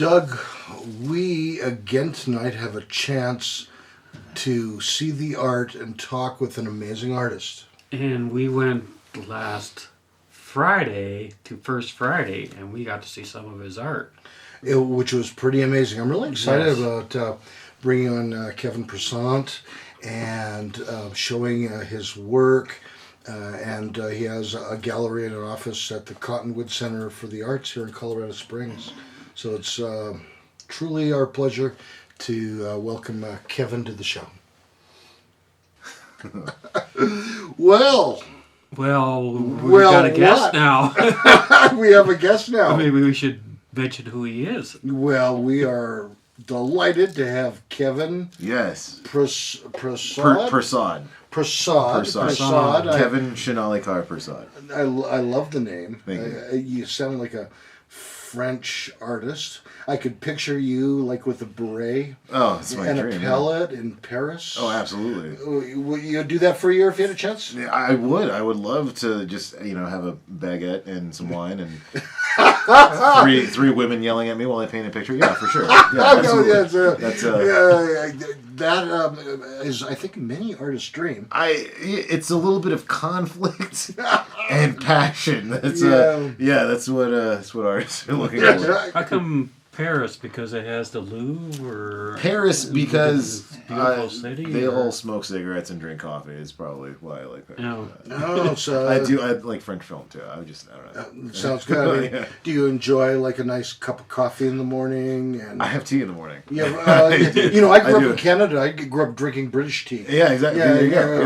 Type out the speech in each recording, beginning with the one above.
Doug, we again tonight have a chance to see the art and talk with an amazing artist. And we went last Friday to First Friday, and we got to see some of his art. Which was pretty amazing. I'm really excited Yes. about bringing on Kevin Persaud and showing his work. And he has a gallery and an office at the Cottonwood Center for the Arts here in Colorado Springs. So it's truly our pleasure to welcome Kevin to the show. Well, we've got a guest now. We have a guest now. Maybe we should mention who he is. Well, we are delighted to have Kevin. Yes. Persaud. Kevin Shinalikar Persaud. I love the name. Thank you. You sound like a French artist. I could picture you like with a beret. Oh, it's my and dream. a pellet in Paris. Oh, absolutely. Would you do that for a year if you had a chance? Yeah, I would. I would love to just have a baguette and some wine and three women yelling at me while I paint a picture. Yeah, for sure. Yeah, absolutely. That is, I think, many artists' dream. It's a little bit of conflict and passion. That's what artists are looking for. How come Paris? Because it has the Louvre? Or Paris because beautiful city, they all smoke cigarettes and drink coffee. Is probably why I like that. No, so I like French film too. I don't know. Sounds good. I mean, do you enjoy like a nice cup of coffee in the morning? And I have tea in the morning. Yeah, I grew up in Canada. I grew up drinking British tea. Yeah, exactly. There you go. The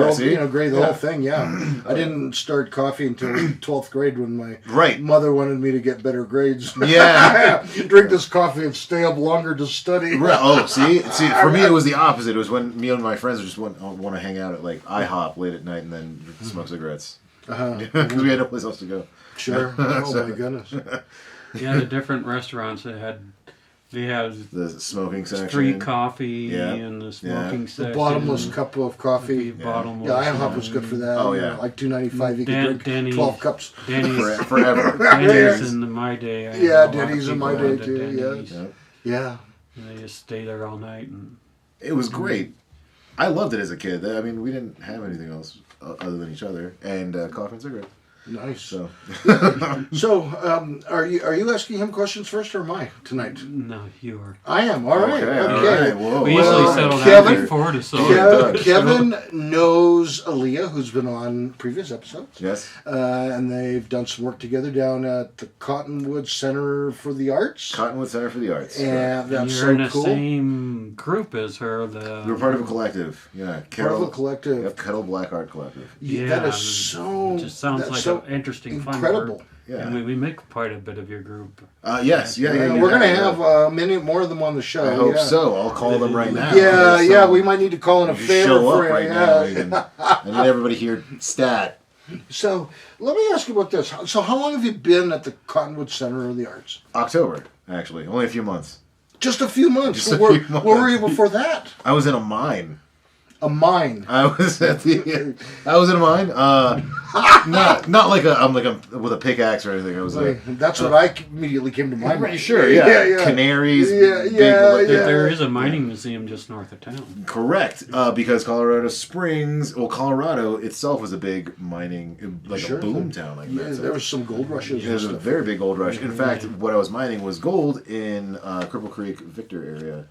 whole thing. Yeah, I didn't start coffee until 12th grade when my mother wanted me to get better grades. Yeah, drink this coffee and stay up longer to study. Right. Oh, see, for me it was the opposite. It was when me and my friends just want to hang out at like IHOP late at night and then smoke cigarettes because we had no place else to go. Sure. Oh my goodness. Yeah, the different restaurants they have the smoking section, street coffee, and the smoking section. The bottomless cup of coffee. Bottomless. Yeah, IHOP was good for that. Oh yeah, like $2.95 you could drink 12 cups. Denny's forever. Denny's in my day. Denny's in my day too. Yeah. And they just stay there all night, and it was great. I loved it as a kid. I mean, we didn't have anything else other than each other and coffee and cigarette. Nice. So, are you asking him questions first or am I tonight? No, you are. I am. All right. Okay. Whoa. We usually settle down before the song. Kevin knows Aaliyah, who's been on previous episodes. Yes. And they've done some work together down at the Cottonwood Center for the Arts. Cottonwood Center for the Arts. And that's you're in the same group as her. We're part of a collective. Yeah. Part of a collective. Yep, Kettle Black Art Collective. Yeah, that is so. It just sounds like an interesting, incredible. Fun work. Yeah. And we make quite a bit of your group. Yes. Yeah. We're going to have many more of them on the show. I hope so. I'll call them right now. Yeah. We might need to call in a favor show up for right now. I need everybody here stat. So let me ask you about this. So how long have you been at the Cottonwood Center of the Arts? October, actually. Only a few months. Just a few months. Where were you before that? I was in a mine. A mine. I was in a mine. Not like I'm with a pickaxe or anything. I was that's what I immediately came to mind. Pretty sure, yeah. Canaries. There is a mining museum just north of town. Correct, because Colorado itself was a big mining, a boom town like that. So there was some gold rushes. There was a very big gold rush. In fact, what I was mining was gold in Cripple Creek, Victor area.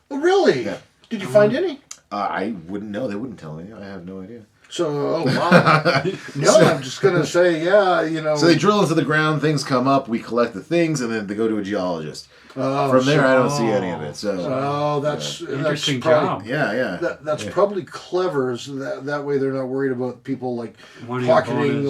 Oh, really? Yeah. Did you find any? I wouldn't know. They wouldn't tell me. I have no idea. So, wow. I'm just going to say, So they drill into the ground, things come up, we collect the things, and then they go to a geologist. From there, I don't see any of it. So, that's interesting probably, job. Yeah. That's probably clever, so that way they're not worried about people pocketing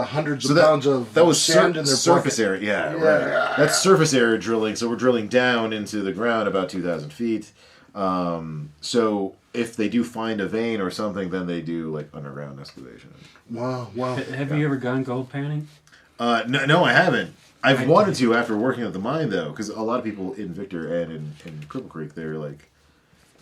hundreds of pounds of sand in their surface pocket. area. Yeah, right. That's surface area drilling. So we're drilling down into the ground about 2,000 feet. So if they do find a vein or something, then they do underground excavation. Wow. Have you ever gone gold panning? No, I haven't. I've wanted to after working at the mine though, because a lot of people in Victor and in Cripple Creek, they're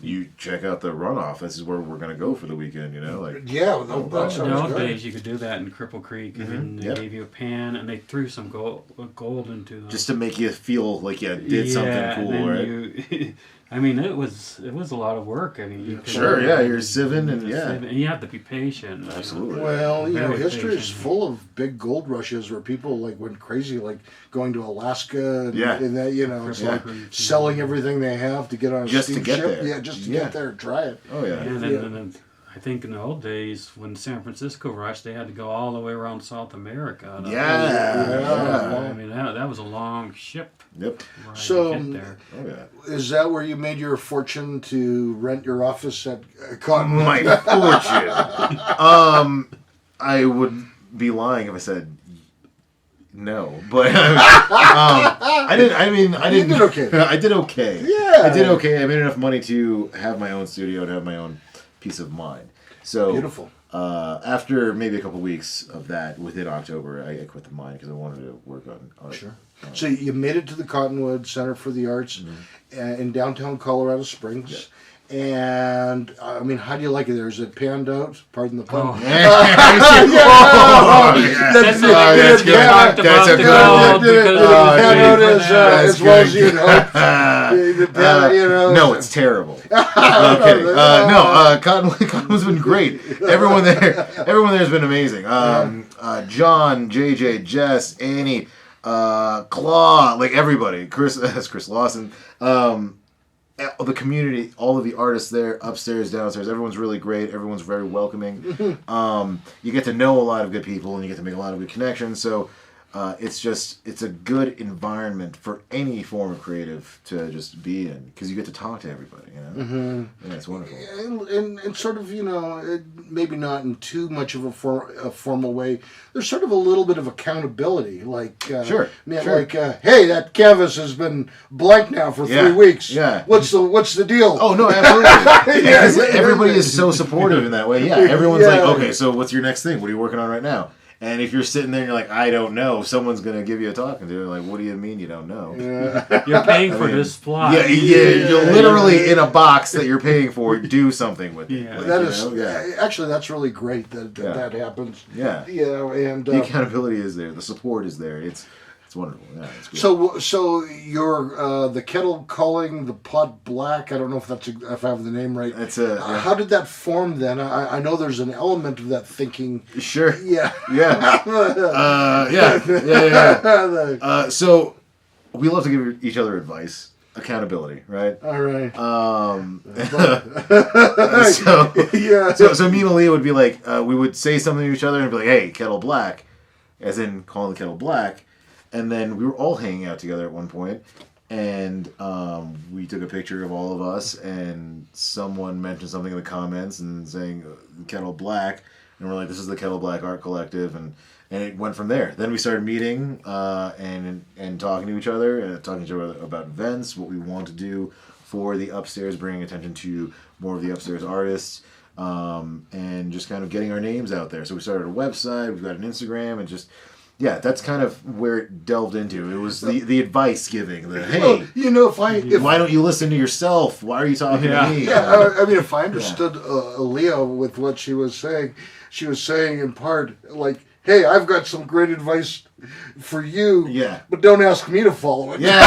you check out the runoff. This is where we're gonna go for the weekend. Like Yeah, that In the sounds old good. days, you could do that in Cripple Creek, and they gave you a pan, and they threw some gold into them. just to make you feel like you did something cool, and right? then I mean, it was a lot of work. I mean, you could, Sure, yeah, you're sieving and and you have to be patient. Absolutely. Well, Very history is patient. full of big gold rushes where people went crazy, like going to Alaska and, Yeah. and that, it's Yeah. like selling everything they have to get on a Just to steamship. get there. Yeah, just to Yeah. get there, try it. Oh yeah. And then I think in the old days, when San Francisco rushed, they had to go all the way around South America. Yeah. I mean, that was a long ship Yep. ride So, to get there. Oh yeah. Is that where you made your fortune to rent your office at Cottonwood? My fortune. I would be lying if I said no, but I didn't. I mean, I You didn't. did okay. I did okay. Yeah. I did okay. I made enough money to have my own studio and have my own peace of mind. So Beautiful. After maybe a couple weeks of that, within October, I quit the mine because I wanted to work on art. Sure. So you made it to the Cottonwood Center for the Arts in downtown Colorado Springs. And, I mean, how do you like it there? Is it panned out? Pardon the pun. Oh. That's That's good. talked That's about a the good gold one. because Did it of the pan out fee for as, that. as well as you'd hoped? The pan, No, it's terrible. No, I'm kidding. Cottonwood's been great. Everyone there's been amazing. John, JJ, Jess, Annie, Claw, like everybody. That's Chris Lawson. The community, all of the artists there, upstairs, downstairs, everyone's really great. Everyone's very welcoming. You get to know a lot of good people, and you get to make a lot of good connections. So it's a good environment for any form of creative to just be in, because you get to talk to everybody. Yeah, it's wonderful. And sort of, maybe not in too much of a formal way. There's sort of a little bit of accountability, like Sure. like hey, that canvas has been blank now for 3 weeks. Yeah. What's the deal? Oh no, absolutely. Yes. Everybody is so supportive in that way. Yeah, everyone's Yeah. like, okay, so what's your next thing? What are you working on right now? And if you're sitting there and you're like, I don't know, someone's gonna give you a talking to. Like, what do you mean you don't know? You're paying for this plot. Yeah, you're literally in a box that you're paying for. Do something with it. Yeah. Like, That you is know? actually that's really great that Yeah. that happens. Yeah. And The accountability is there. The support is there. It's wonderful. Yeah, it's good. so you're the kettle calling the pot black. I don't know if if I have the name right. It's a yeah. How did that form then? I know there's an element of that thinking. Sure. Yeah. Yeah. Yeah. So we love to give each other advice, accountability, right? All right. So Yeah. so me and Aaliyah would be like, we would say something to each other and be like, hey, kettle black, as in calling the kettle black. And then we were all hanging out together at one point, and we took a picture of all of us, and someone mentioned something in the comments and saying Kettle Black, and we're like, this is the Kettle Black Art Collective, and it went from there. Then we started meeting and talking to each other, talking to each other about events, what we want to do for the upstairs, bringing attention to more of the upstairs artists, and just kind of getting our names out there. So we started a website, we've got an Instagram, and just... Yeah, that's kind of where it delved into. It was the advice giving. The hey, Well, if why don't you listen to yourself? Why are you talking to me? yeah, I mean, if I understood Aaliyah with what she was saying in part like, hey, I've got some great advice for you, Yeah. but don't ask me to follow it. Yeah.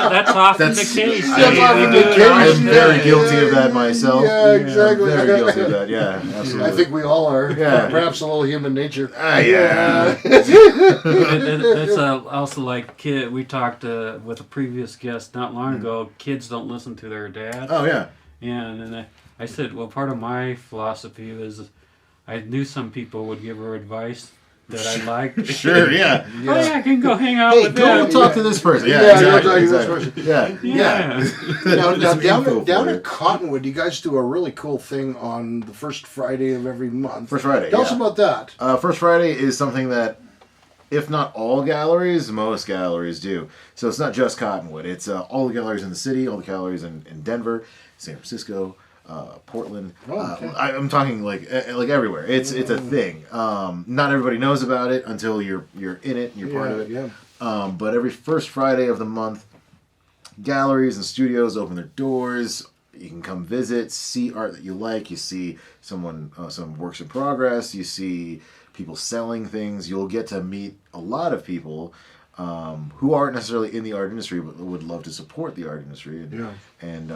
That's often the That's case. That's often the case. I am very Yeah. guilty of that myself. Yeah, exactly. Very guilty of that. Yeah, absolutely. I think we all are. Yeah. Perhaps a little human nature. Yeah. It's also like we talked with a previous guest not long ago. Kids don't listen to their dad. Oh yeah. Yeah, and then I said, well, part of my philosophy is I knew some people would give her advice that I liked. Sure. Yeah. Oh yeah, I can go hang out Hey, with go them. talk to this person. Yeah. Yeah, Exactly. go talk to this Exactly. person. Yeah. Yeah. Now, Some info down for at you. Cottonwood, you guys do a really cool thing on the first Friday of every month. First Friday. Tell us yeah. about that. First Friday is something that, if not all galleries, most galleries do. So it's not just Cottonwood. It's all the galleries in the city, all the galleries in Denver, San Francisco, Portland. Oh, okay. I'm talking like everywhere. It's a thing. Not everybody knows about it until you're in it and you're part of it. Yeah. But every first Friday of the month, galleries and studios open their doors. You can come visit, see art that you like. You see some works in progress. You see people selling things. You'll get to meet a lot of people who aren't necessarily in the art industry, but would love to support the art industry. And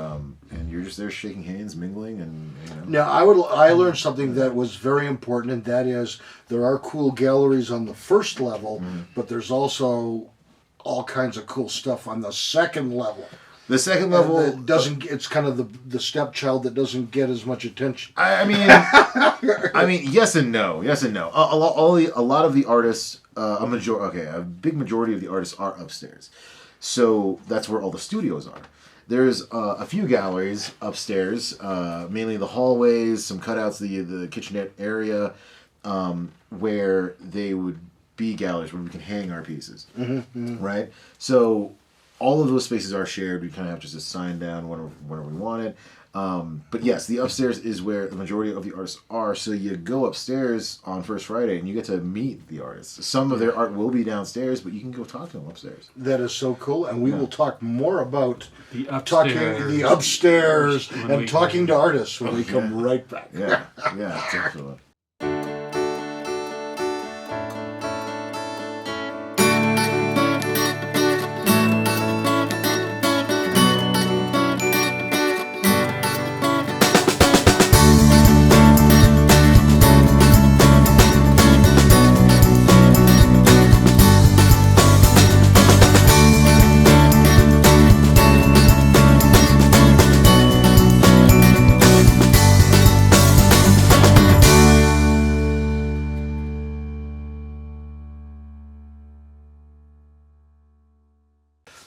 you're just there shaking hands, mingling, and Now, I learned something that was very important, and that is there are cool galleries on the first level, but there's also all kinds of cool stuff on the second level. The second level It's kind of the stepchild that doesn't get as much attention. I mean, yes and no. A lot of the artists, a big majority of the artists are upstairs, so that's where all the studios are. There's a few galleries upstairs, mainly the hallways, some cutouts, the kitchenette area, where they would be galleries where we can hang our pieces, right? So all of those spaces are shared. We kind of have to just assign down whenever we want it. But yes, the upstairs is where the majority of the artists are. So you go upstairs on First Friday and you get to meet the artists. Some of their art will be downstairs, but you can go talk to them upstairs. That is so cool, and we will talk more about the upstairs and talking to artists when we come right back. Yeah, definitely.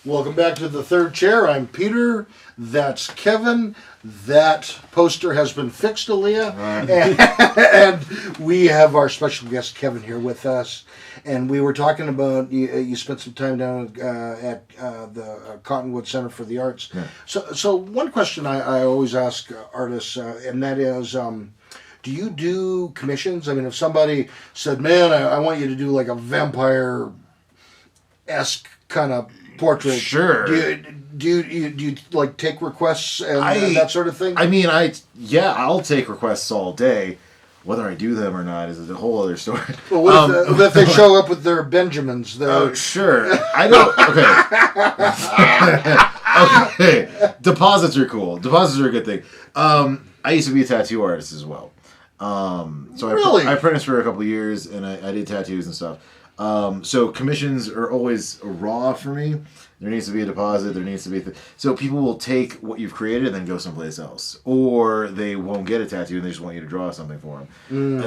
Welcome back to the third chair. I'm Peter. That's Kevin. That poster has been fixed, Aaliyah. And we have our special guest, Kevin, here with us. And we were talking about, you spent some time down at the Cottonwood Center for the Arts. Yeah. So one question I always ask artists, and that is, do you do commissions? I mean, if somebody said, man, I want you to do like a vampire-esque kind of portrait. Sure. Do you like take requests and that sort of thing? I mean, I'll take requests all day. Whether I do them or not is a whole other story. Well, what if they show up with their Benjamins? Oh, sure. I don't. Okay. Okay. Deposits are cool. Deposits are a good thing. I used to be a tattoo artist as well. So really? I apprenticed for a couple of years, and I did tattoos and stuff. So commissions are always raw for me. There needs to be a deposit. There needs to be so people will take what you've created and then go someplace else, or they won't get a tattoo and they just want you to draw something for them.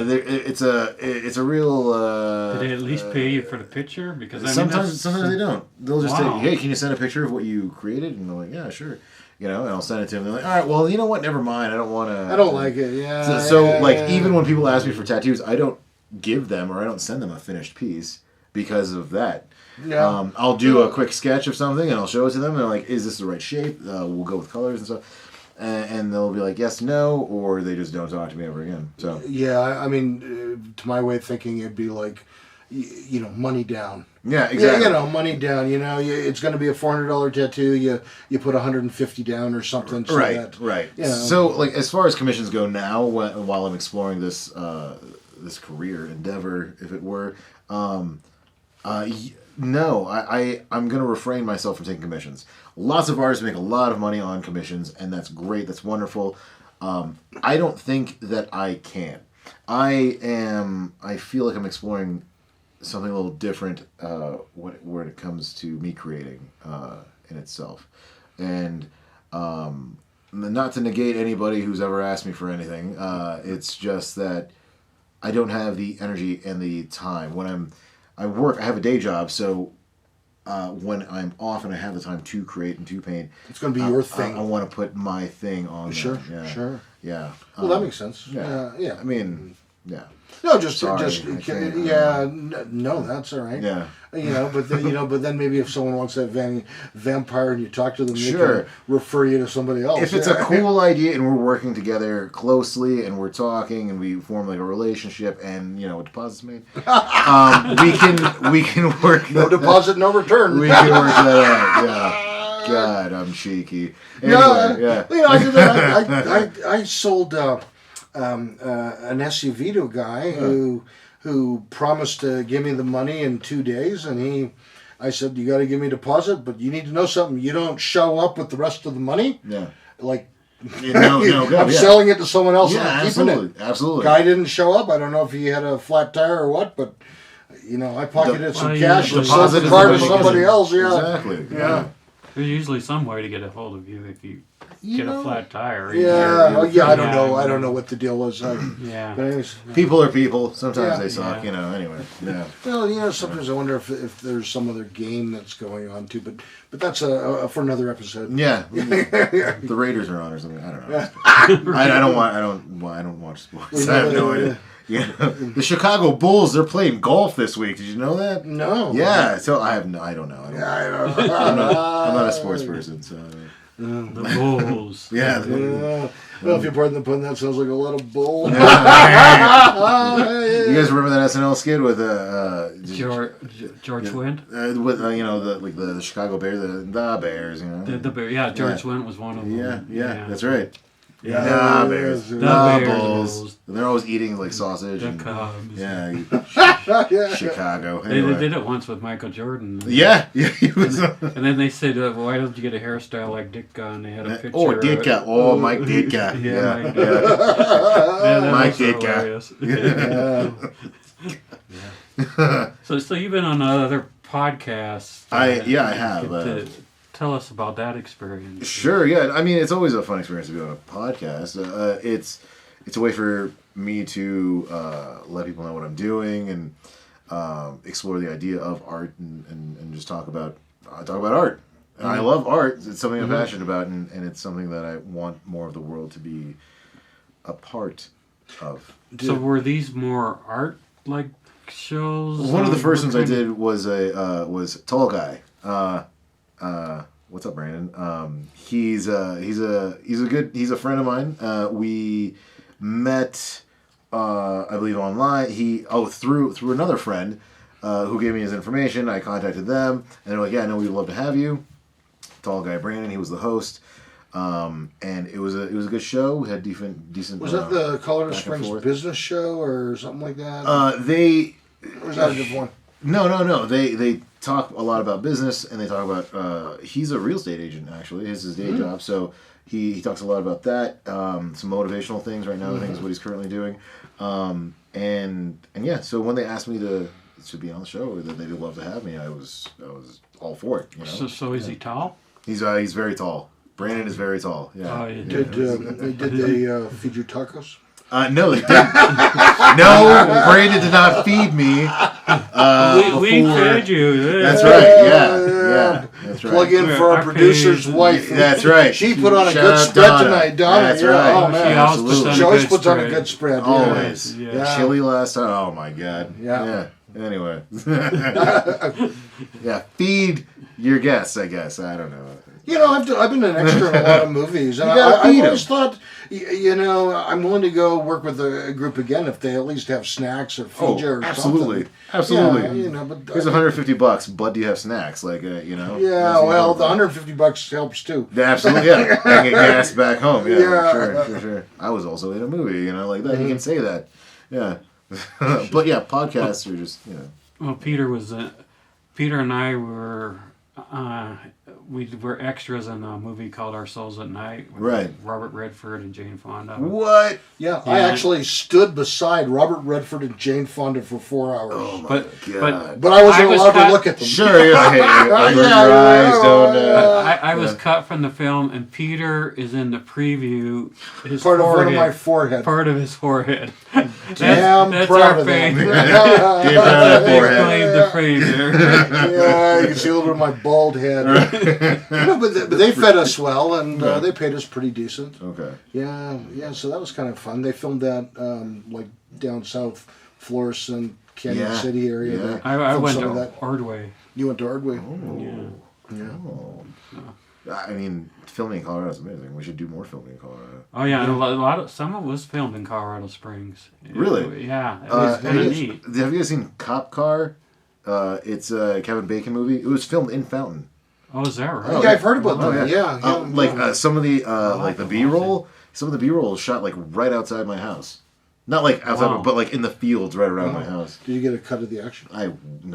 It's a real. Do they at least pay you for the picture? Because sometimes they don't. They'll just say, "Hey, can you send a picture of what you created?" And they're like, "Yeah, sure." And I'll send it to them. They're like, "All right, well, you know what? Never mind. I don't want to." I don't like it. Yeah. So even when people ask me for tattoos, I don't give them or I don't send them a finished piece because of that. Yeah. I'll do a quick sketch of something and I'll show it to them and they're like, is this the right shape? We'll go with colors and stuff. And they'll be like, yes, no, or they just don't talk to me ever again. So yeah, I mean, to my way of thinking, it'd be like, money down. Yeah, exactly. Money down. It's going to be a $400 tattoo. You put $150 down or something. So right. So as far as commissions go now, while I'm exploring this this career endeavor, if it were, no, I'm going to refrain myself from taking commissions. Lots of artists make a lot of money on commissions, and that's great. That's wonderful. I don't think that I can. I feel like I'm exploring something a little different when it comes to me creating in itself. And not to negate anybody who's ever asked me for anything. It's just that I don't have the energy and the time. When I work, I have a day job, so when I'm off and I have the time to create and to paint, it's going to be your thing. I want to put my thing on there. Sure. Yeah. Well, that makes sense. Yeah. I mean, yeah. No, no, that's all right. Yeah. But then maybe if someone wants that vampire and you talk to them, they sure, can refer you to somebody else. If it's a cool idea and we're working together closely and we're talking and we form like a relationship and a deposit's made, we can work. No deposit, no return. We can work that out. Yeah. God, I'm cheeky. Yeah, Anyway, yeah. you know, I did that. I sold an SUV to a guy who promised to give me the money in 2 days, and I said, you got to give me a deposit, but you need to know something. You don't show up with the rest of the money. Yeah. Like, No, I'm selling it to someone else. Yeah, and I'm absolutely, keeping it. absolutely. Guy didn't show up. I don't know if he had a flat tire or what, but I pocketed some cash and sold the car to somebody else. Yeah, Exactly. Yeah. There's usually some way to get a hold of you if you get a flat tire. Yeah, I don't know. I don't know what the deal was. Yeah. But anyways, People are people. Sometimes Yeah. they suck. Yeah. Anyway. Yeah. well, sometimes I wonder if there's some other game that's going on too. But that's for another episode. Yeah. The Raiders are on or something. I don't know. I don't watch sports. I have no idea. Yeah. The Chicago Bulls, they're playing golf this week. Did you know that? No. Yeah. So I don't know. I don't know. I'm not a sports person, so. The Bulls. Yeah. Well, if you're pardon the pun, that sounds like a lot of bull. You guys remember that SNL skit with George Wendt? with the Chicago Bears, the Bears, The Bear, George Wendt was one of them. Yeah, that's right. Yeah, The Bears, the the Bears, Bulls. And they're always eating like sausage. The and, Cubs. yeah, Chicago. They Anyway. did it once with Michael Jordan. Yeah, he was. And then they said, why don't you get a hairstyle like Ditka? And they had a picture. Oh, Ditka. Oh, Mike Ditka. Yeah, Yeah, Mike yeah. that Mike was Ditka. hilarious. So you've been on other podcasts. I have. Tell us about that experience. Sure, yeah. I mean, it's always a fun experience to be on a podcast. It's a way for me to let people know what I'm doing and explore the idea of art and just talk about art. And I love art. It's something I'm passionate about, and it's something that I want more of the world to be a part of. So were these more art like shows? One of the first ones I did was Tall Guy. What's up, Brandon? He's a friend of mine. We met, I believe, online. Through another friend who gave me his information. I contacted them, and they're like, "Yeah, no, we'd love to have you." Tall Guy Brandon, he was the host, and it was a good show. We had decent. Was that the Colorado back and Springs forth. business show or something like that? Or was that a different one? No. They talk a lot about business, and they talk about. He's a real estate agent, actually. It's his day job, so he talks a lot about that. Some motivational things right now. I think is what he's currently doing. And yeah. So when they asked me to be on the show, or that they'd love to have me, I was all for it. So is he tall? He's very tall. Brandon is very tall. Yeah. Oh, yeah. Did they feed you tacos? No, they didn't. No, Brandon did not feed me. We fed you. That's right. Yeah. That's right. Plug in for our I producer's paid- wife. That's right. She put on a Shout good out spread Donna. tonight, Donna. That's yeah. right. Oh man, She always puts Absolutely. on she a always good puts on a spread. good spread. Yeah. Always. Yeah. Chili last time. Oh my god. Yeah. Anyway. Yeah. Feed your guests, I guess. I don't know. I've been an extra in a lot of movies, and You gotta I've feed always thought, I'm willing to go work with a group again if they at least have snacks or feed you or absolutely. something. Absolutely. Yeah, but Here's $150, but do you have snacks? Like, Yeah, that's well, the important. $150 helps too. Yeah, absolutely, yeah. I can get gas back home. Yeah, Yeah. sure. I was also in a movie, like that. You can say that. Yeah. But yeah, podcasts are just, Well, Peter and I were we were extras in a movie called Our Souls at Night with Right. Robert Redford and Jane Fonda. What? Yeah, I actually stood beside Robert Redford and Jane Fonda for 4 hours. Oh my But- god. But I wasn't I was allowed cut- to look at them. Sure, yeah. Hey, your Yeah, eyes don't. I was cut from the film, and Peter is in the preview. His Part of one forehead, of my forehead. part of his forehead. Damn that's proud our of that. favorite. Give that a They forehead. claim the frame there. Yeah, you can see a little bit of my bald head. But they fed us well, and they paid us pretty decent. Okay. Yeah, so that was kind of fun. They filmed that like down south, Florissant, Canyon Yeah, City area. yeah. They I filmed went some to of that. Ordway. You went to Ordway? Yeah. I mean, filming in Colorado is amazing. We should do more filming in Colorado. Oh yeah, and a lot of some of it was filmed in Colorado Springs. Really? Yeah, it was kind of neat. Have you guys seen Cop Car? It's a Kevin Bacon movie. It was filmed in Fountain. Oh, is that right? Oh, Yeah, I've heard about Oh, that. yeah. Yeah. Some of the like the the B-roll, some of the B-roll is shot like right outside my house. Not like outside, Wow. but like in the fields right around my house. Did you get a cut of the action? I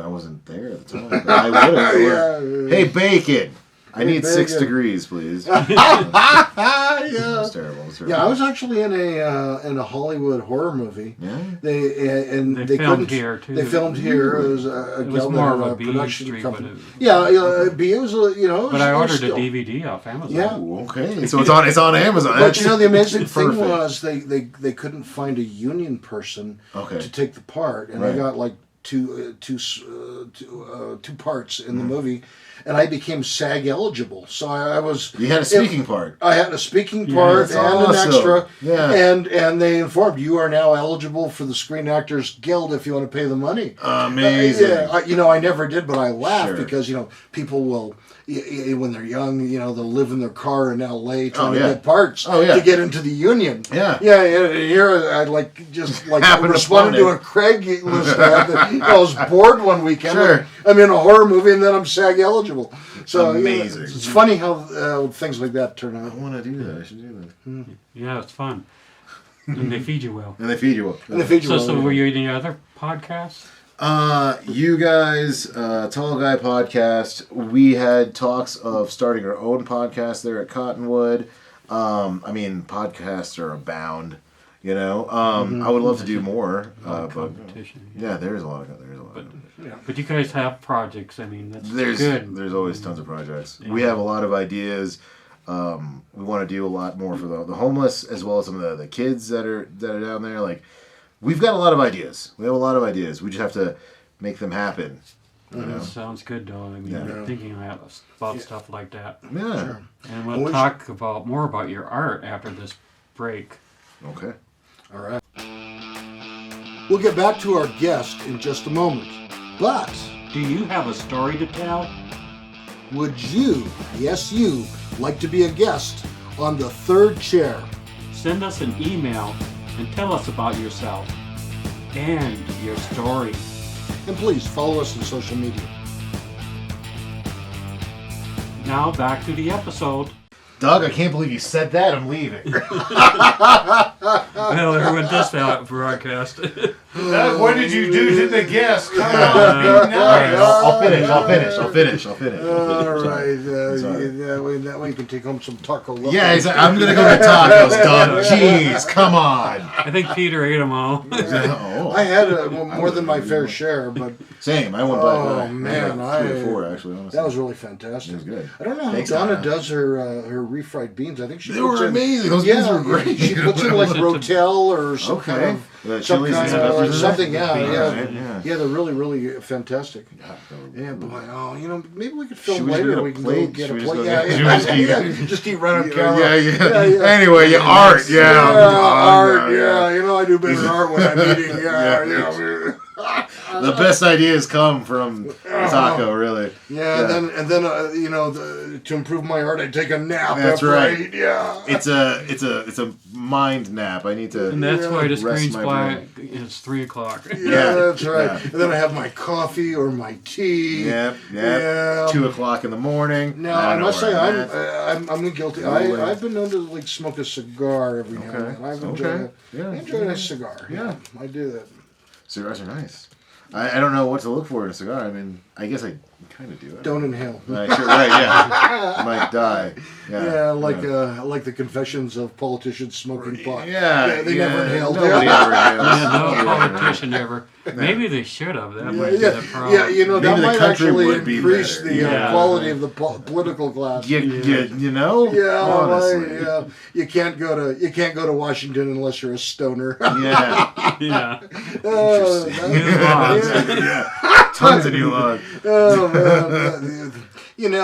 wasn't there at the time. But I would have. Yeah. Hey, Bacon! I need 6 Bacon. degrees, please. Yeah. It's terrible. It's terrible. Yeah, I was actually in a Hollywood horror movie. Yeah. They filmed couldn't. here, too. They filmed here. It was a It was gal more that of had a B production Street, company. but it- Yeah, B was But I ordered still. a DVD off Amazon. Yeah. Ooh, okay. So it's on Amazon. But you know, the amazing thing Perfect. was they couldn't find a union person Okay. to take the part, and I Right. got like two parts in the movie, and I became SAG eligible. So I was. You had a speaking part. I had a speaking Yeah, part that's and awesome. an extra, Yeah. and they informed you are now eligible for the Screen Actors Guild if you want to pay the money. Amazing. I never did, but I laughed Sure. because people will. When they're young, they'll live in their car in L.A. trying to yeah. get parts Oh, yeah. to get into the union. Yeah. Here I Happened to responded to plummet. a Craigslist ad. That, I was bored one weekend. Sure. I'm in a horror movie and then I'm SAG eligible. So Amazing. it's funny how things like that turn I out. want to do that. I should do that. Yeah, it's fun. And they feed you well. And they feed you well. And the feature So were you any other podcasts? You guys, Tall Guy Podcast, we had talks of starting our own podcast there at Cottonwood. Podcasts are abound, I would love to do more, but Competition. yeah, there's a lot of But you guys have projects. I mean, that's There's good. there's always tons of projects. Yeah. We have a lot of ideas. We want to do a lot more for the homeless, as well as some of the kids that are down there. Like, we've got a lot of ideas. We have a lot of ideas. We just have to make them happen. That sounds good, though. I mean, Yeah. you're thinking about stuff like that. Yeah. Sure. And Well, we'll we talk more about your art after this break. Okay. All right. We'll get back to our guest in just a moment. But Do you have a story to tell? would you, yes you, like to be a guest on the third chair? Send us an email and tell us about yourself and your story. And please follow us on social media. Now back to the episode. Doug, I can't believe you said that. I'm leaving. Well, there went this out broadcast. Doug, what did you do to the guest? Come on, be nice. I'll finish. All right. Sorry. That way you can take home some taco. Yeah, exactly. I'm going to go get tacos, Doug. Jeez, come on. I think Peter ate them all. Oh, I had more than my fair share, but same. I went back. Oh, man, I had 3 or 4, actually, honestly. that was really fantastic. It was good. I don't know how Thanks, Donna Donna. does her refried beans. I think she They puts were in, amazing. Those beans were great. She puts in like Rotel or some Okay. kind of The some chilies kind and of peppers in something. there? Yeah. Yeah. They're really, really fantastic. Yeah, boy. Oh, maybe we could film Should we just later. get a We can plate? go get Should a we just plate. go Yeah, get- should we just eat yeah. Just eat right on camera. Yeah. Anyway, your art, Art. Yeah, I do better art when I'm eating. Yeah. The best ideas come from taco, really. Yeah, and then to improve my art, I take a nap. That's after I right. eat, yeah. It's a mind nap. I need to. And that's why the rest screen's my black. brain. It's 3 o'clock. Yeah, that's right. Yeah. And then I have my coffee or my tea. Yep. Yeah. 2 o'clock in the morning. Now I know must where say at. I'm guilty. No way. I've been known to like smoke a cigar every now and then. I've enjoyed it. Yeah. I enjoy a cigar. Yeah. I do that. Cigars are nice. I don't know what to look for in a cigar. I mean, I guess I kind of do. Don't inhale. Right, yeah. I might die. Yeah, like the confessions of politicians smoking pot. Yeah, they never inhaled. Nobody ever inhales. Yeah, no Nobody ever politician ever. Maybe they should have. That might be Yeah, the problem. that Maybe the might country actually would be increase better. the Yeah. quality of the political class. You know? Yeah, Honestly. yeah. You can't go to Washington unless you're a stoner. Yeah. Yeah. Oh, New laws. Yeah. Tons of new laws. oh man.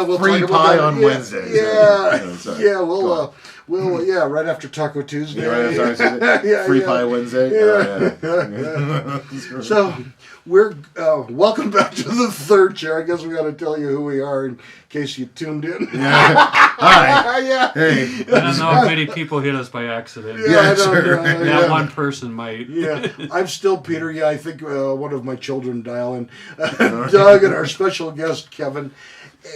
We'll Free talk about pie that. on Wednesdays. Yeah, Oh, sorry. yeah. Go on. Right after Taco Tuesday. Yeah, right after Tuesday. Yeah, Free yeah. Pie Wednesday. Yeah. Oh, yeah. So we're welcome back to the third chair. I guess we got to tell you who we are in case you tuned in. Hi. Yeah. Hey. I don't know if many people hit us by accident. Yeah, I don't sure. know, That yeah. one person might. Yeah, I'm still Peter. Yeah, I think one of my children dial in. Doug and our special guest Kevin.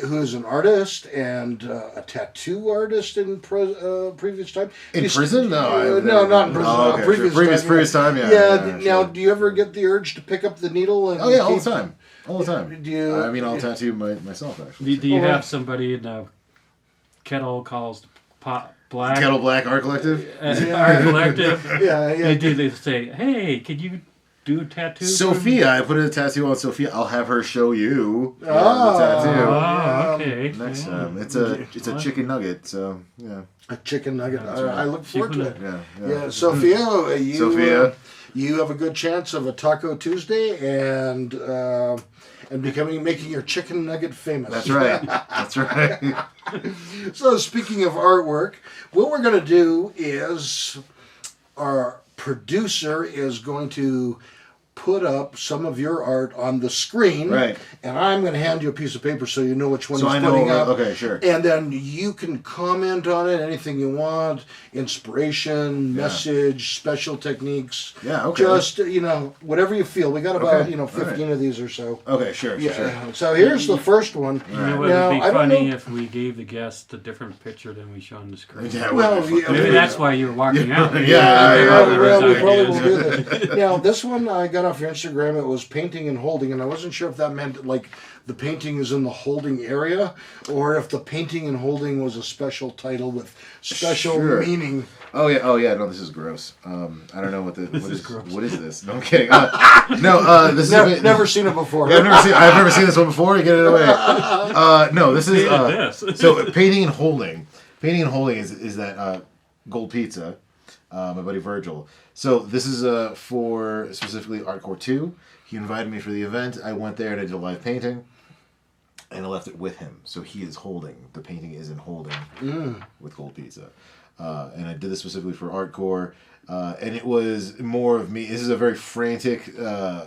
who is an artist and a tattoo artist in previous time. In prison? No, no, not in prison. Oh, okay, previous time. Yeah. Now, sure. do you ever get the urge to pick up the needle? And Oh yeah, all the time. All the time. Do you? I mean, I'll tattoo myself actually. Do you have somebody in the Kettle calls Pot Black? Kettle Black Art Collective. Art Collective. Yeah. They say, hey, could you do a tattoo? Sophia, I put a tattoo on Sophia. I'll have her show you the Oh, tattoo okay. next time. It's a chicken nugget, so yeah. A chicken nugget. That's right. I look forward to it. Yeah. Sophia, Sophia. You have a good chance of a Taco Tuesday and making your chicken nugget famous. That's right. That's right. So speaking of artwork, what we're going to do is our producer is going to put up some of your art on the screen. Right. And I'm going to hand you a piece of paper so you know which one So he's I know. putting up. Okay, sure. And then you can comment on it, anything you want, inspiration, message, special techniques. Yeah, okay. Just, whatever you feel. We got about, Okay, 15 of these or so. Okay, sure. So here's the first one. You know what Now, would be I don't funny know- if we gave the guest a different picture than we show on the screen. Yeah, Well, Maybe that's why you're walking out. Yeah, we probably ideas. will do this. Now, this one I got off your Instagram. It was painting and holding, and I wasn't sure if that meant like the painting is in the holding area, or if the painting and holding was a special title with special Sure. meaning. Oh yeah. No, this is gross. I don't know what is gross. What is this? No, I'm kidding. This is Never seen it before. Yeah, I've never seen this one before. Get it away. No, this is This. so painting and holding. Painting and holding is that Gold Pizza, my buddy Virgil. So this is for specifically Artcore 2. He invited me for the event. I went there and I did a live painting, and I left it with him. So he is holding. The painting is in holding with Gold Pizza. And I did this specifically for Artcore. And it was more of me. This is a very frantic,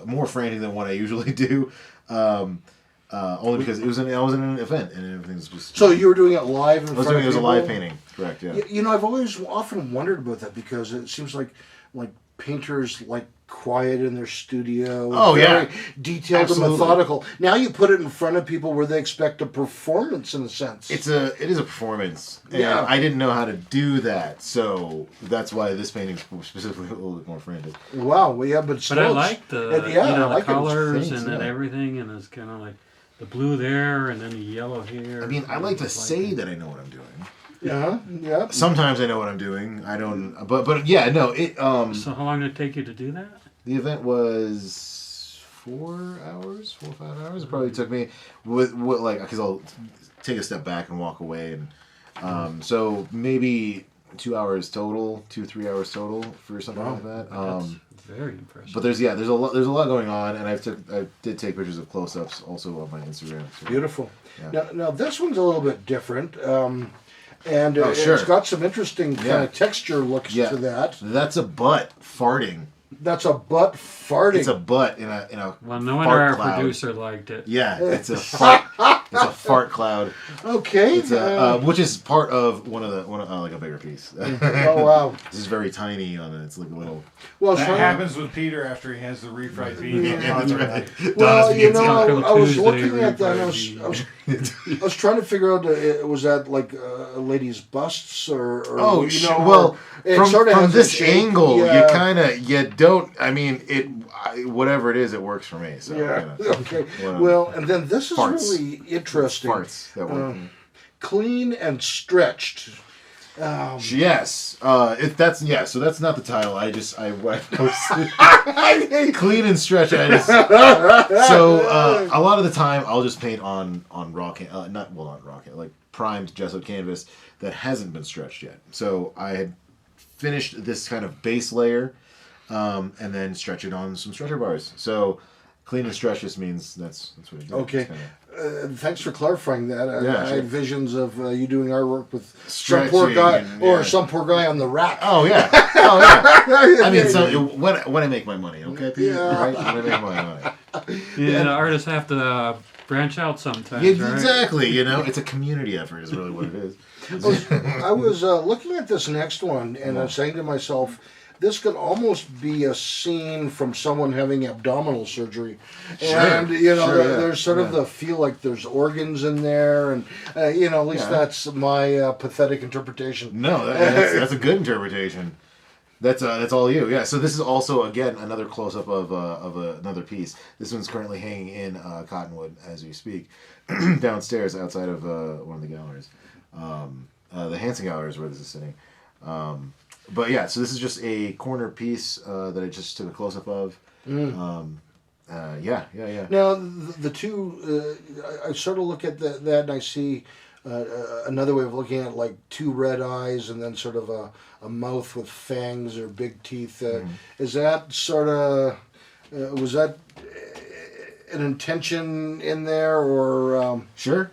more frantic than what I usually do. Only because I was in an event and everything's just. So you were doing it live in front of it was a people? live painting, correct? Yeah. I've always often wondered about that because it seems like painters like quiet in their studio. Oh, very yeah. detailed Absolutely. and methodical. Now you put it in front of people where they expect a performance in a sense. It is a performance. And Yeah. I didn't know how to do that, so that's why this painting's specifically a little bit more frantic. Wow, well, yeah, but still, But I like the I like the it. colors Thanks, and then yeah. everything, and it's kind of like the blue there and then the yellow here. I mean, I like to It's say that I know what I'm doing. Yeah. Sometimes I know what I'm doing. I don't, but yeah, no. It So how long did it take you to do that? the event was 4 hours, 4 or 5 hours. It probably took me because I'll take a step back and walk away, and so maybe 2 hours total, 3 hours total for something like that. That's very impressive. But there's a lot going on, and I did take pictures of close-ups also on my Instagram. So. Beautiful. Yeah. Now this one's a little bit different, and sure. it's got some interesting kind of texture looks to that. That's a butt farting. That's a butt farting. It's a butt in a Well, no fart wonder our cloud. producer liked it. Yeah, it's a fart. It's a fart cloud. Okay. It's which is part of one of like a bigger piece. Oh wow. This is very tiny on it. It's like a little. Well, That Sean, happens with Peter after he has the refried beans. Yeah, that's right. Well, Donna's you beans. know, I was Tuesday, looking at that. And I refried was trying to figure out was that like a lady's busts or Oh, or well, it from sorta has a this shape. angle, Yeah. you don't. I mean, whatever it is, it works for me. So Yeah. you know. Okay. Whatever. Well, and then this is Farts. really interesting. Farts that work. Clean and stretched. Yes. So that's not the title. I posted clean and stretch. So a lot of the time I'll just paint on raw not raw like primed gessoed canvas that hasn't been stretched yet. So I had finished this kind of base layer, and then stretch it on some stretcher bars. So clean and stretch just means that's what it is. Okay. Thanks for clarifying that. I Yeah, sure. had visions of you doing artwork with some Stretching poor guy and, or yeah. some poor guy on the rack. Oh yeah. I mean, so when I make my money, okay, Peter? Yeah. Right? When I make my money. Yeah, the artists have to branch out sometimes, Yeah, right? exactly. It's a community effort, is really what it is. I was looking at this next one, and I'm saying to myself, this could almost be a scene from someone having abdominal surgery, Sure, and there's sort of yeah. the feel like there's organs in there, and at least Yeah. that's my pathetic interpretation. No, that's a good interpretation. That's all you. Yeah. So this is also again another close up of another piece. This one's currently hanging in Cottonwood as we speak, downstairs outside of one of the galleries. The Hanson Gallery is where this is sitting. But yeah, so this is just a corner piece that I just took a close up of. Yeah. Now the two, I sort of look at that and I see another way of looking at it, like two red eyes and then sort of a mouth with fangs or big teeth. Is that sort of was that an intention in there or? Sure.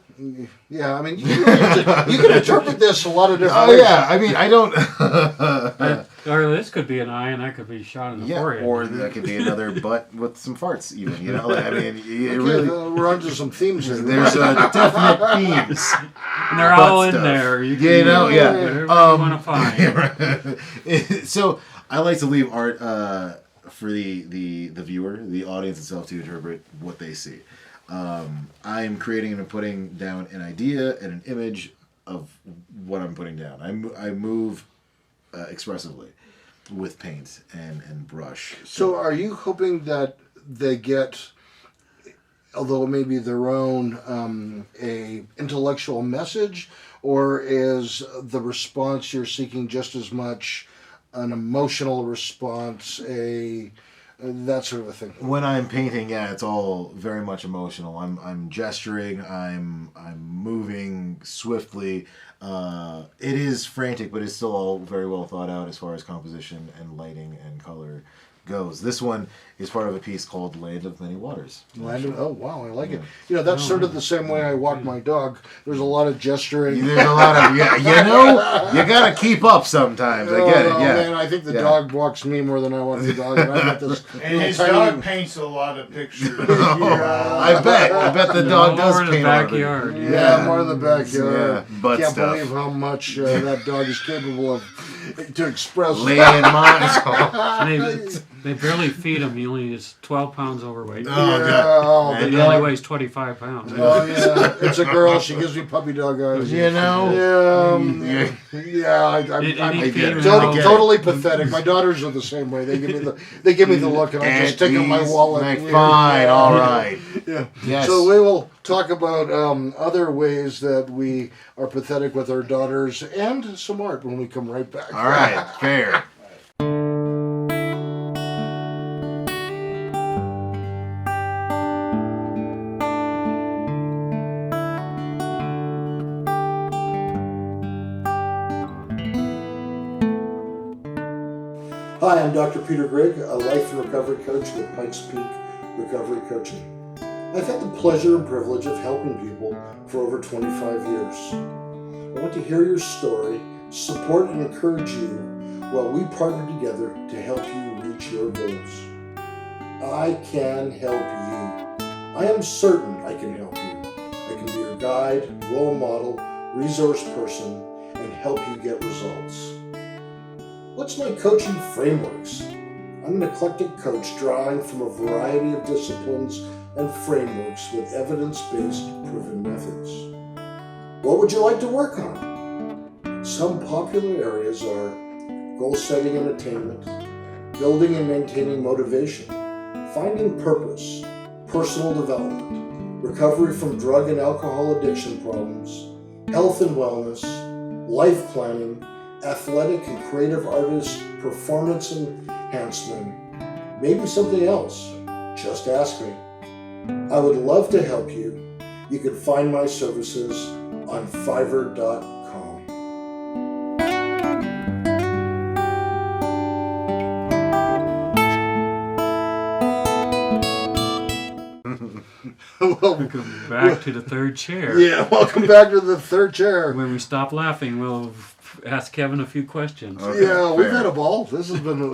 Yeah, I mean, you can interpret this a lot of different Oh ways. yeah, I mean I don't. Or this could be an eye, and that could be shot in the forehead. Or that could be another butt with some farts, even. I mean, it Okay, really. we're onto some themes here. There's definite themes. And they're all in stuff. there. You can Yeah. whatever you want to find. So I like to leave art for the viewer, the audience itself, to interpret what they see. I'm creating and putting down an idea and an image of what I'm putting down. I move expressively with paint and brush. So are you hoping that they get, although it may be their own, a intellectual message, or is the response you're seeking just as much an emotional response, that sort of a thing? When I'm painting, yeah, it's all very much emotional. I'm gesturing. I'm moving swiftly. It is frantic, but it's still all very well thought out as far as composition and lighting and color goes. This one is part of a piece called Land of Many Waters. Oh wow, I like it. That's sort of the same way I walk my dog. There's a lot of gesturing. There's a lot of you gotta keep up sometimes. I get it. Oh, Yeah. man, I think the Yeah. dog walks me more than I walk the dog. And I got this And little his tiny- dog paints a lot of pictures. I bet the dog does Over in the paint all of it. backyard. Yeah, more in the backyard. Yeah, butt Can't stuff. believe how much that dog is capable of to express. Laying mines. And they barely feed him. He only is 12 pounds overweight. Oh, God. Oh, And the he only dog. weighs 25 pounds. Oh yeah, it's a girl. She gives me puppy dog eyes. You know? Yeah, I'm Any female- totally pathetic. My daughters are the same way. They give me the look, and I just take out my wallet. Like, fine, all right. Yeah. Yes. So we will talk about other ways that we are pathetic with our daughters and some art when we come right back. All right, fair. Hi, I'm Dr. Peter Grigg, a life and recovery coach with Pikes Peak Recovery Coaching. I've had the pleasure and privilege of helping people for over 25 years. I want to hear your story, support and encourage you while we partner together to help you reach your goals. I can help you. I am certain I can help you. I can be your guide, role model, resource person, and help you get results. What's my coaching frameworks? I'm an eclectic coach drawing from a variety of disciplines and frameworks with evidence-based proven methods. What would you like to work on? Some popular areas are goal setting and attainment, building and maintaining motivation, finding purpose, personal development, recovery from drug and alcohol addiction problems, health and wellness, life planning, athletic and creative artists, performance enhancement, maybe something else. Just ask me. I would love to help you. You can find my services on Fiverr.com. Welcome back to the third chair. Yeah, welcome back to the third chair. When we stop laughing, we'll ask Kevin a few questions. Okay. Yeah, we've fair. had a ball. This has been on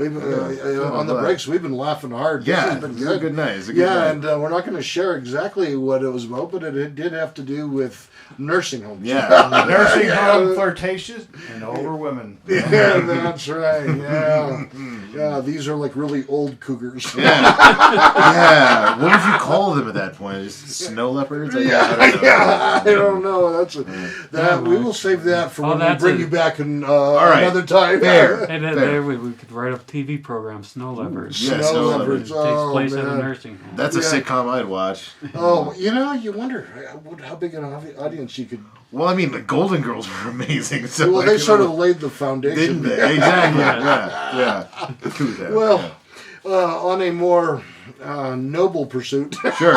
the glad. breaks. We've been laughing hard. This Yeah, has been it's a good. good night. It's a good Yeah, night. and we're not going to share exactly what it was about, but it did have to do with nursing homes. Yeah. Nursing home flirtatious and older women. Yeah, that's right. Yeah, yeah. These are like really old cougars. Yeah. What would you call them at that point? Just snow leopards? I don't know. Yeah, I don't know. That we will save that for Oh, when we that's bring a- you back in right. another time. Fair. And then Fair. there we could write a TV program, Snow Leopards. Yeah, Snow Snow leopards. Leopards. Takes Oh, place at a man. nursing home. That's a Yeah. sitcom I'd watch. Oh, you wonder how big an audience you could. Well, I mean, the Golden Girls were amazing. So Well, like, they you sort know, of laid the foundation. didn't they? Exactly. Yeah. True that. Well, on a more noble pursuit, Sure.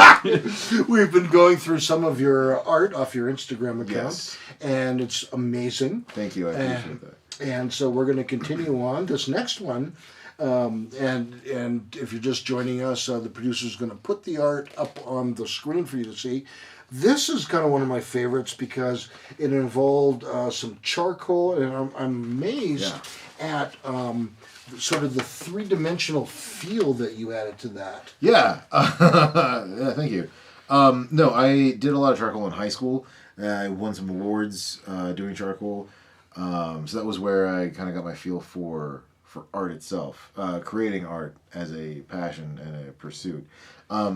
we've been going through some of your art off your Instagram account, Yes. and it's amazing. Thank you. I appreciate that. And so we're going to continue on this next one. And if you're just joining us, the producer's going to put the art up on the screen for you to see. This is kind of one of my favorites because it involved some charcoal, and I'm amazed at sort of the three-dimensional feel that you added to that. Yeah. Yeah, thank you. No, I did a lot of charcoal in high school. I won some awards doing charcoal. So that was where I kind of got my feel for art itself, creating art as a passion and a pursuit.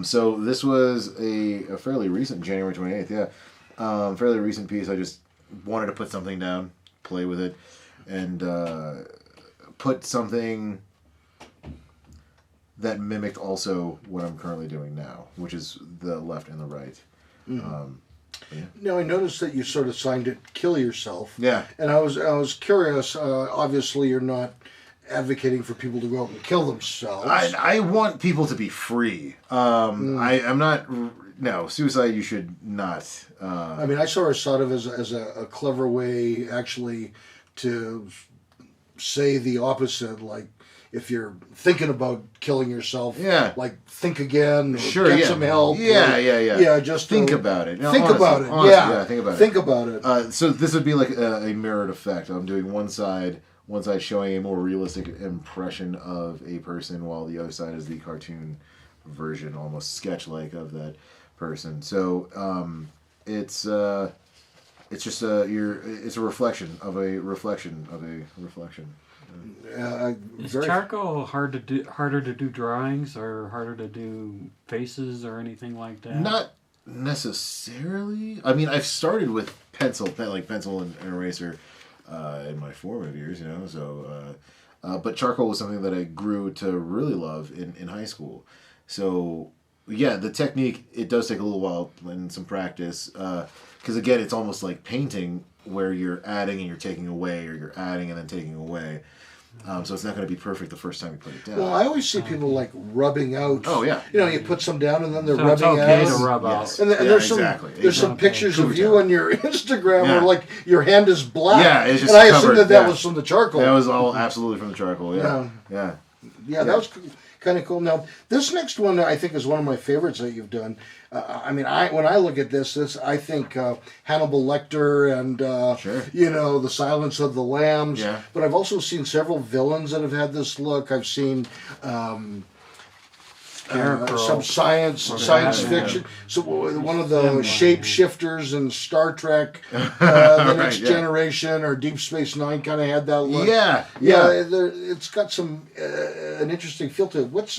So this was a fairly recent, January 28th, fairly recent piece. I just wanted to put something down, play with it, and put something that mimicked also what I'm currently doing now, which is the left and the right. Now I noticed that you sort of signed it "Kill Yourself." Yeah. And I was curious. Obviously, you're not advocating for people to go out and kill themselves. I want people to be free. I'm not. No, suicide. You should not. I mean, I sort of saw it as a clever way, actually, to say the opposite. Like, if you're thinking about killing yourself, Yeah. like think again, or Sure, get yeah. some help. Yeah, or- yeah. Yeah, just Think to- about it. No, Think honestly, about it. honestly, Yeah, think about it. Think about it. So this would be like a mirrored effect. I'm doing one side showing a more realistic impression of a person, while the other side is the cartoon version, almost sketch-like, of that person. So it's just it's a reflection of a reflection of a reflection. Is charcoal harder to do drawings or harder to do faces or anything like that? Not necessarily. I mean, I've started with pencil and eraser in my formative years, you know. So, but charcoal was something that I grew to really love in high school. So, yeah, the technique, it does take a little while and some practice. Because again, it's almost like painting, where you're adding and you're taking away, or you're adding and then taking away. So it's not going to be perfect the first time you put it down. Well, I always see people like rubbing out. Oh, yeah. You know, you put some down and then they're So it's rubbing okay out. to rub Yes. out. And, Yeah, there's exactly. some some Okay. pictures of Cool you job. on your Instagram Yeah. where like your hand is black. Yeah, it's just and I assume covered, that yeah. was from the charcoal. That was all absolutely from the charcoal. Yeah. Yeah, that was kind of cool. Now, this next one I think is one of my favorites that you've done. I mean, when I look at this I think Hannibal Lecter and Sure. you know, The Silence of the Lambs. Yeah. But I've also seen several villains that have had this look. I've seen Scarecrow. some science Batman. fiction. So one of the shapeshifters in Star Trek, the Right, Next yeah. Generation or Deep Space Nine kind of had that look. Yeah. It's got some an interesting feel to it. What's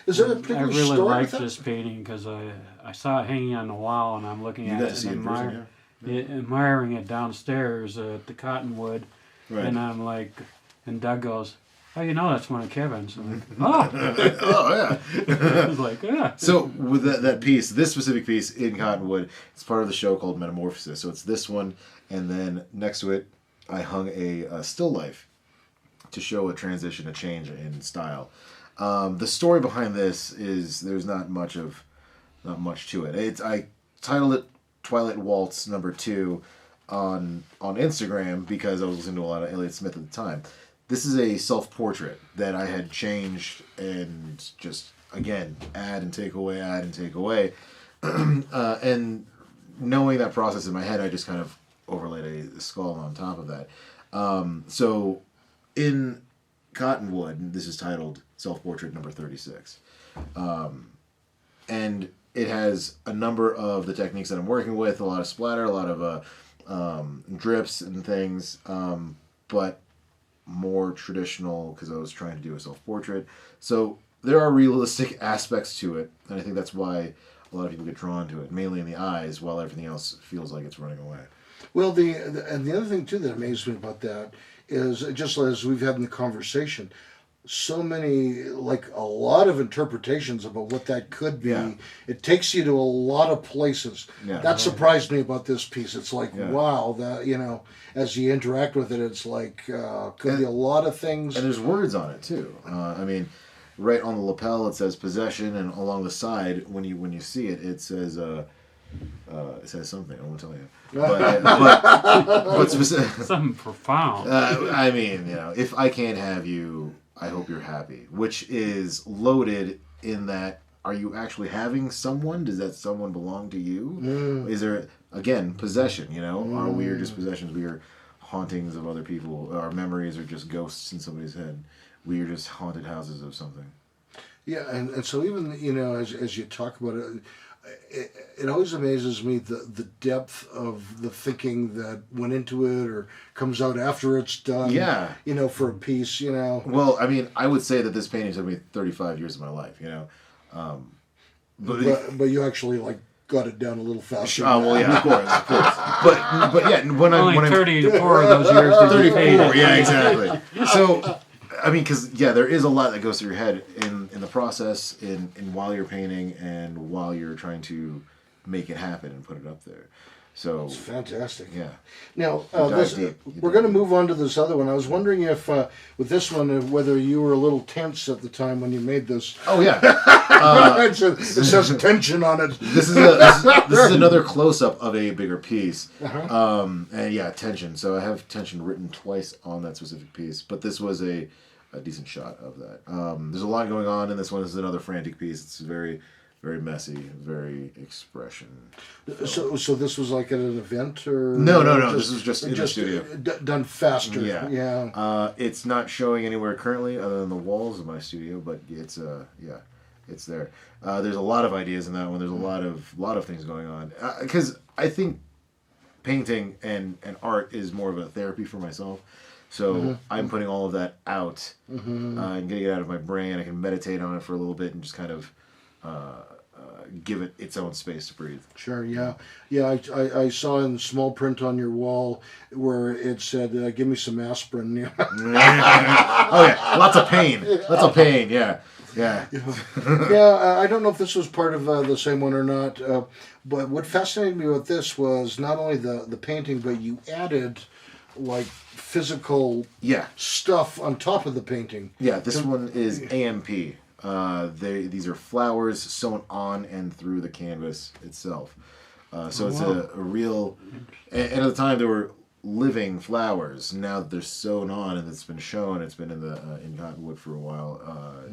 is there a I particular really story like with that? this painting because I saw it hanging on the wall and I'm looking You at got it to see it and in person, admiring it downstairs at the Cottonwood. Right. And I'm like, and Doug goes, "Oh, you know that's one of Kevin's." I'm like, "Oh." Oh, yeah. I was like, "Yeah." So with that piece, this specific piece in Cottonwood, it's part of the show called Metamorphosis. So it's this one, and then next to it, I hung a still life to show a transition, a change in style. The story behind this is there's not much to it. I titled it Twilight Waltz #2 on Instagram because I was listening to a lot of Elliott Smith at the time. This is a self-portrait that I had changed and just, again, add and take away. And knowing that process in my head, I just kind of overlaid a skull on top of that. So in Cottonwood, this is titled Self-Portrait number 36. And it has a number of the techniques that I'm working with, a lot of splatter, a lot of drips and things, but more traditional because I was trying to do a self-portrait. So there are realistic aspects to it, and I think that's why a lot of people get drawn to it, mainly in the eyes, while everything else feels like it's running away. Well, and the other thing too that amazed me about that is, just as we've had in the conversation, so many, like a lot of interpretations about what that could be. Yeah. It takes you to a lot of places. Yeah. That surprised me about this piece. It's like, Yeah. wow, that, as you interact with it, it's like, could be a lot of things. And there's words on it too. I mean, right on the lapel it says possession, and along the side, when you see it, it says something. I won't tell you. But specific. Something profound. I mean, if I can't have you, I hope you're happy, which is loaded in that, are you actually having someone? Does that someone belong to you? Is there, again, possession, Are we are just possessions? We are hauntings of other people. Our memories are just ghosts in somebody's head. We are just haunted houses of something. Yeah, and so even, as you talk about it, it always amazes me the depth of the thinking that went into it or comes out after it's done. Yeah. For a piece, Well, I mean, I would say that this painting took me 35 years of my life, But you actually got it down a little faster. Oh, well, yeah, of course. But yeah, when Only I'm 34 of those years did you paint 34, it. yeah, exactly. So, I mean, because there is a lot that goes through your head in the process, in while you're painting and while you're trying to make it happen and put it up there. So It's fantastic. yeah. Now, dive deep. we're going to move on to this other one. I was wondering if, with this one, whether you were a little tense at the time when you made this. Oh yeah. it says tension on it. This is another close up of a bigger piece. And yeah, tension. So I have tension written twice on that specific piece, but this was a decent shot of that. There's a lot going on in this one. This is another frantic piece. It's very, very messy, very expression. So this was like at an event, or No. This was just in the studio. Done faster. Yeah. Yeah. It's not showing anywhere currently other than the walls of my studio, but it's it's there. There's a lot of ideas in that one. There's a lot of things going on. Because I think painting and art is more of a therapy for myself. So I'm putting all of that out and getting it out of my brain. I can meditate on it for a little bit and just kind of give it its own space to breathe. Sure, yeah. I saw in small print on your wall where it said, give me some aspirin. Yeah. Oh yeah, lots of pain, yeah. I don't know if this was part of the same one or not, but what fascinated me with this was not only the painting, but you added like physical stuff on top of the painting. Yeah, this one is AMP. These are flowers sewn on and through the canvas itself. So it's a real... And at the time, they were living flowers. Now that they're sewn on and it's been shown, it's been in Cottonwood for a while,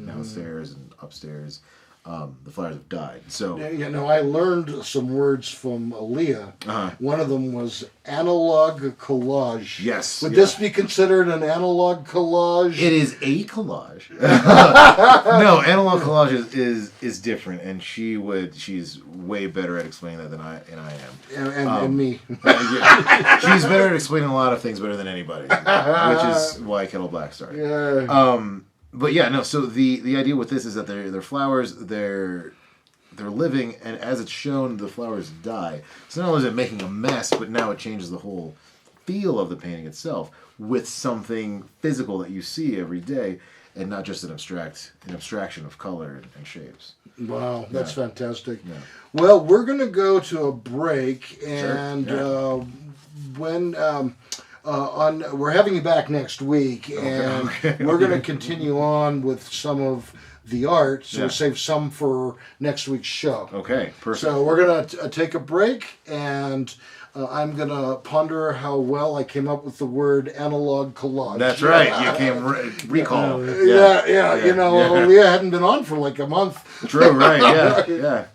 downstairs and upstairs. The flowers have died. So I learned some words from Aaliyah. One of them was analog collage. Yes. Would this be considered an analog collage? It is a collage. No, analog collage is different, and she's way better at explaining that than I am. And me. She's better at explaining a lot of things better than anybody, which is why Kettle Black started. Yeah. But yeah, no. So the idea with this is that they're flowers. They're living, and as it's shown, the flowers die. So not only is it making a mess, but now it changes the whole feel of the painting itself with something physical that you see every day, and not just an abstraction of color and shapes. Wow, that's fantastic. Yeah. Well, we're going to go to a break, and Sure. when we're having you back next week, and we're going to continue on with some of the art, so we'll save some for next week's show. Okay, perfect. So we're going to take a break, and I'm going to ponder how well I came up with the word analog collage. That's right. You can recall. Yeah. Leah hadn't been on for like a month. True. Right. Yeah.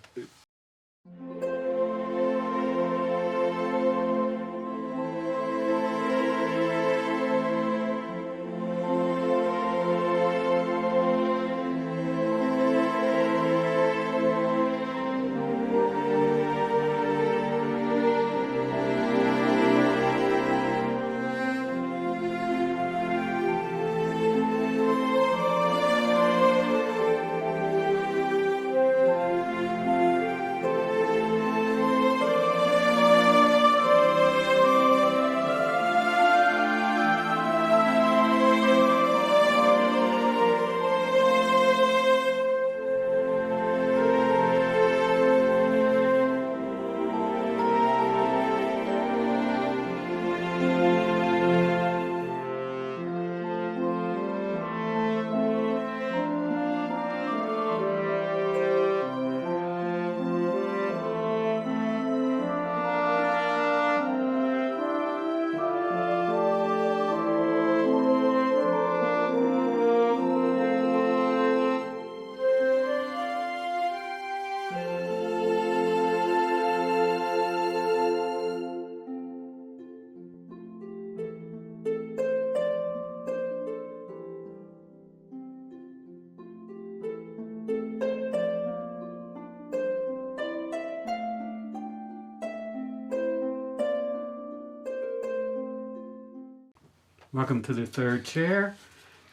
Welcome to the third chair.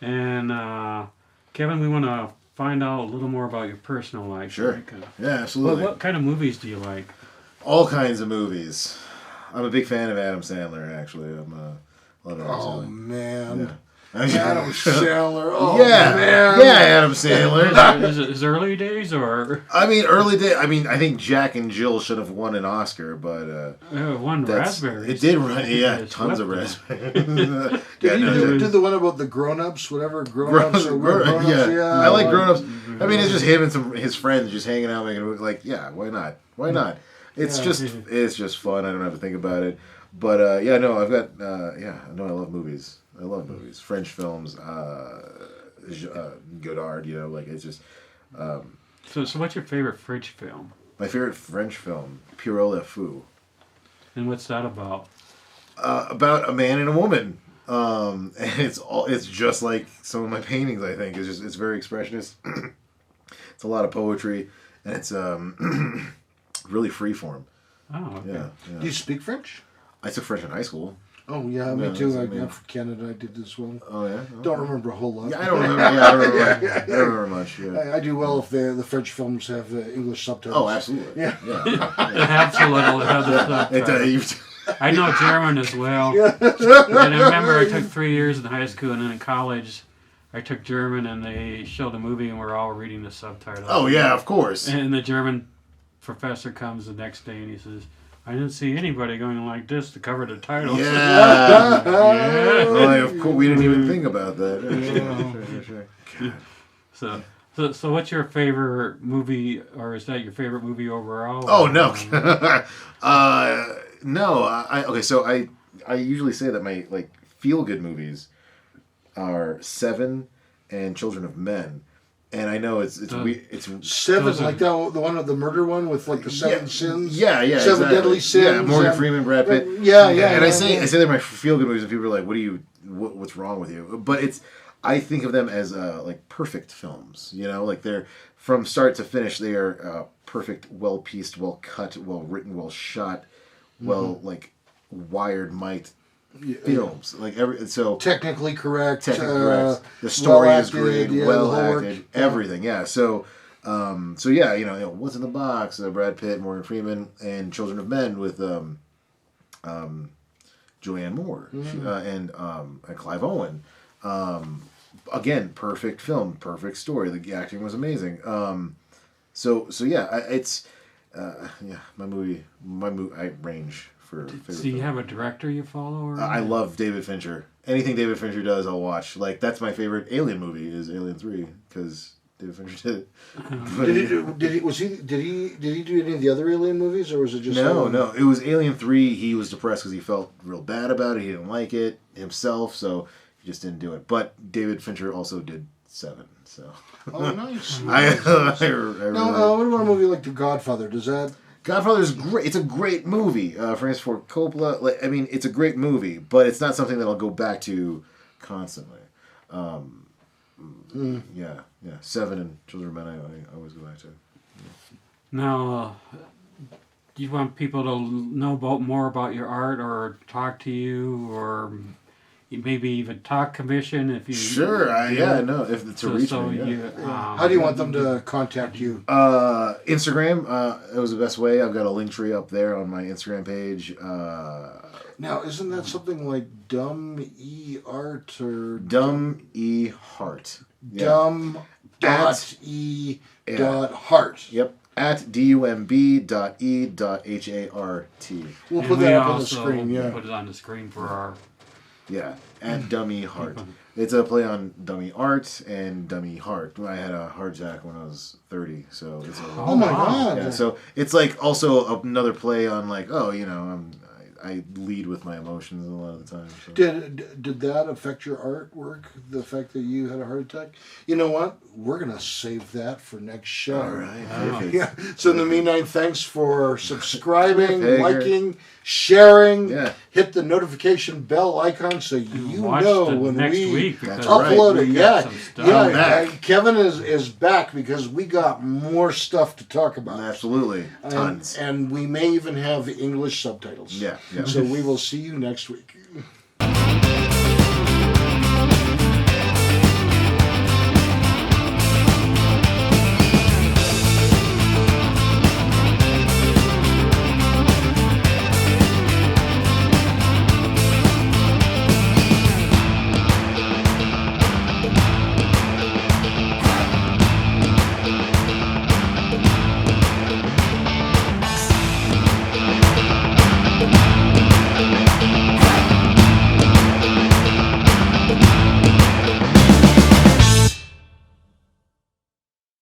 And Kevin, we want to find out a little more about your personal life. Sure. Like, Yeah, absolutely. what kind of movies do you like? All kinds of movies. I'm a big fan of Adam Sandler, actually. Love Adam Oh Sandler. man, Yeah. Adam Sandler. Oh yeah, man. yeah, Adam Sandler. Is it his early days or I mean, early day. I mean, I think Jack and Jill should have won an Oscar, but one that's raspberries? it. Did run, yeah, It's tons of swept raspberries. Did he no, do the one about the grown-ups, whatever grown-ups or weird grown-ups? yeah. I like grown-ups. I mean, it's just him and his friends just hanging out, making a movie. Like, yeah, why not? Why not? It's just fun. I don't have to think about it. But yeah, no, I've got I love movies. I love movies, French films, Godard. You know, like it's just. So what's your favorite French film? My favorite French film, Pierrot Le Fou. And what's that about? About a man and a woman. And it's just like some of my paintings, I think. It's very expressionist. It's a lot of poetry, and it's really freeform. Oh, okay. Yeah. Do you speak French? I took French in high school. Oh yeah, me Yeah, too. that's I'm from Canada. I did as well. Oh yeah. Don't remember a whole lot. Yeah, I don't remember. I don't remember much. Yeah. I do well if the French films have the English subtitles. Oh, absolutely. Yeah. It has to have the It, subtitles. I know German as well. And I remember I took 3 years in high school, and then in college, I took German, and they showed a movie, and we're all reading the subtitles. oh yeah, of course. And the German professor comes the next day, and he says, "I didn't see anybody going like this to cover the titles." Yeah. Yeah. Well, of course, we didn't even think about that. Sure. God. So what's your favorite movie, or is that your favorite movie overall? Oh no. No. Okay. So I usually say that my feel good movies are Seven and Children of Men, and I know it's Seven, Those are- like the one of the murder one with like the seven sins. Yeah, Seven exactly. deadly sins. Yeah, Morgan and- Freeman, Brad Pitt. Yeah. And I say they're my feel good movies, and people are like, what's wrong with you? But I think of them as like perfect films. You know, like they're from start to finish. They are perfect, well pieced, well cut, well written, well shot, well wired, mic'd films. Like technically correct. correct. The story well is great, acted, well the whole acted, work. everything. Yeah. So yeah, What's in the Box? Brad Pitt, Morgan Freeman, and Children of Men with Julianne Moore and Clive Owen. Again, perfect film, perfect story. The acting was amazing. So yeah, it's my movie. I range for favorite. So you film. have a director you follow? Or I love David Fincher. Anything David Fincher does, I'll watch. Like that's my favorite Alien movie is Alien 3 because David Fincher did it. Did he do any of the other Alien movies, or was it just No. It was Alien 3. He was depressed because he felt real bad about it. He didn't like it himself, so he just didn't do it. But David Fincher also did 7. So Oh, nice. I No, what about a movie like The Godfather? Does that? Godfather is great. It's a great movie. Francis Ford Coppola. It's a great movie, but it's not something that I'll go back to constantly. Yeah. 7 and Children of Men. I always go back to. Now, do you want people to know more about your art, or talk to you, or maybe even talk commission if you? Sure. No. If it's a reach me, yeah. How do you want them to contact you? Instagram. It was the best way. I've got a link tree up there on my Instagram page. Now, isn't that something like Dumb E Art or Dumb E Heart. Yeah. Dumb dot E dot Heart? Yep. At dumb.e.hart. We'll And put we that up on the also screen. Yeah. put it on the screen for our. Yeah, at Dummy Heart. It's a play on dummy art and dummy heart. I had a heart attack when I was 30, so it's a. Oh my wow. God! Yeah, so it's like also another play on I lead with my emotions a lot of the time. So. Did that affect your artwork? The fact that you had a heart attack? You know what? We're gonna save that for next show. All right, perfect. Yeah. So in the meantime, thanks for subscribing, Hey, liking, sharing. Yeah. Hit the notification bell icon so you Watch know the when next we week because upload it. we got Yeah, some stuff. yeah. I'm back. Kevin is back because we got more stuff to talk about. Absolutely, tons. And we may even have English subtitles. Yeah. So we will see you next week.